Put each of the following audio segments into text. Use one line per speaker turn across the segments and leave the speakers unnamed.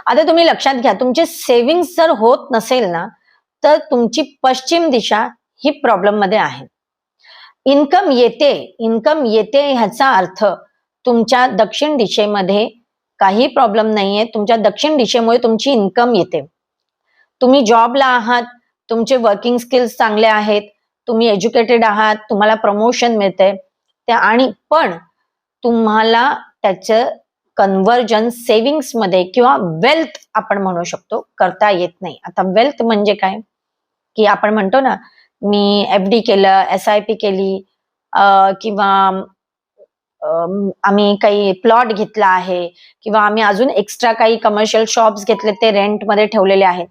आता तुम्ही लक्षात घ्या, तुमचे सेव्हिंग्स जर होत नसेल ना, तर तुमची पश्चिम दिशा ही प्रॉब्लेम मध्ये आहे. इन्कम येते ह्याचा अर्थ तुमच्या दक्षिण दिशेमध्ये काही प्रॉब्लेम नाहीये. तुमच्या दक्षिण दिशेमुळे तुमची इन्कम येते. तुम्ही जॉबला आहात, तुमचे वर्किंग स्किल्स चांगले आहेत, तुम्ही एज्युकेटेड आहात, तुम्हाला प्रमोशन मिळते आणि पण तुम्हाला त्याचं कन्व्हर्जन सेव्हिंग्स मध्ये किंवा वेल्थ आपण म्हणू शकतो करता येत नाही. आता वेल्थ म्हणजे काय, की आपण म्हणतो ना, मी FD केलं, SIP केली, किंवा आम्ही काही प्लॉट घेतला आहे, किंवा आम्ही अजून एक्स्ट्रा काही कमर्शियल शॉप्स घेतले, ते रेंटमध्ये ठेवलेले आहेत,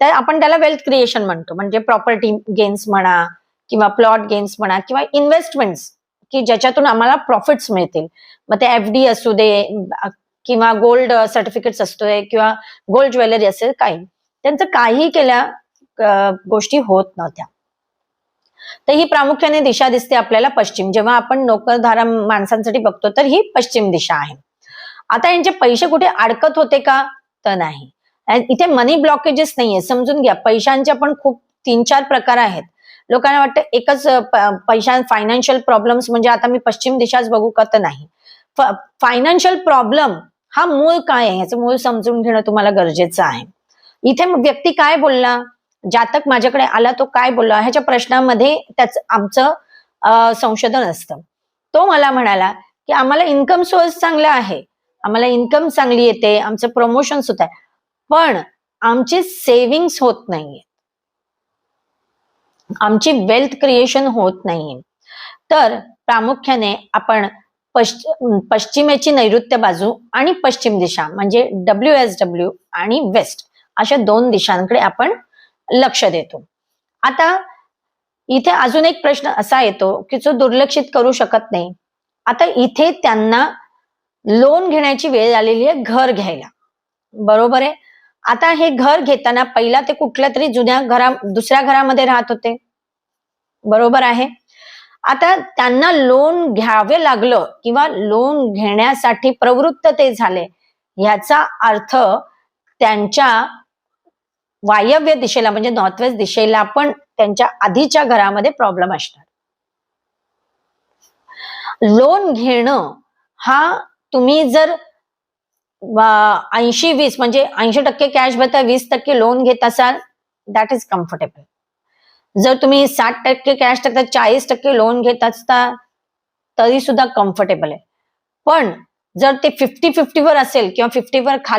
तर आपण त्याला वेल्थ क्रिएशन म्हणतो. म्हणजे प्रॉपर्टी गेन्स म्हणा, किंवा प्लॉट गेन्स म्हणा, किंवा इन्व्हेस्टमेंट्स की ज्याच्यातून आम्हाला प्रॉफिट्स मिळतील. मग ते FD असू दे, किंवा गोल्ड सर्टिफिकेट्स असू दे, किंवा गोल्ड ज्वेलरी असेल, काही त्यांचं काही केल्या गोष्टी होत नव्हत्या. तर ही प्रामुख्याने दिशा दिसते आपल्याला पश्चिम. जेव्हा आपण नोकरधारा माणसांसाठी बघतो तर ही पश्चिम दिशा आहे. आता यांचे पैसे कुठे अडकत होते का, तर नाही. इथे मनी ब्लॉकेजेस नाहीये. समजून घ्या, पैशांचे पण खूप 3-4 प्रकार आहेत. लोकांना वाटतं एकच फायनान्शियल प्रॉब्लेम्स म्हणजे आता मी पश्चिम दिशाच बघू का, तर नाही. फायनान्शियल प्रॉब्लेम हा मूळ काय आहे ह्याचं मूळ समजून घेणं तुम्हाला गरजेचं आहे. इथे व्यक्ती काय बोलला, जातक माझ्याकडे आला तो काय बोलला, ह्याच्या प्रश्नामध्ये आमचं संशोधन असतं. तो मला म्हणाला की आम्हाला इन्कम सोर्स चांगला आहे, आम्हाला इन्कम चांगली येते, आमचं प्रमोशन होत आहे, पण आमची सेव्हिंग्स होत नाहीये, आमची वेल्थ क्रिएशन होत नाहीये. तर प्रामुख्याने आपण पश्चिमेची नैऋत्य बाजू आणि पश्चिम दिशा म्हणजे WSW आणि वेस्ट अशा 2 दिशांकडे आपण लक्ष देतो. आता इथे अजून एक प्रश्न असा येतो की जो दुर्लक्षित करू शकत नाही. आता इथे त्यांना लोन घेण्याची वेळ आलेली आहे घर घ्यायला, बरोबर आहे. आता हे घर घेताना पहिला ते कुठल्या तरी दुसऱ्या घरामध्ये राहत होते, बरोबर आहे. आता त्यांना लोन घ्यावे लागलं किंवा लोन घेण्यासाठी प्रवृत्त ते झाले, याचा अर्थ त्यांच्या वायव्य दिशेला म्हणजे नॉर्थ वेस्ट दिशेला पण त्यांच्या आधीच्या घरामध्ये प्रॉब्लेम असणार. लोन घेणं हा तुम्ही जर 80-20 म्हणजे 80% कॅश भरता 20% लोन घेत असाल, दॅट इज कम्फर्टेबल. जर तुम्ही 60% कॅश टाकता 40% लोन घेत असता तरी सुद्धा कम्फर्टेबल आहे. पण जर ते 50-50 वर असेल किंवा 50 वर खाली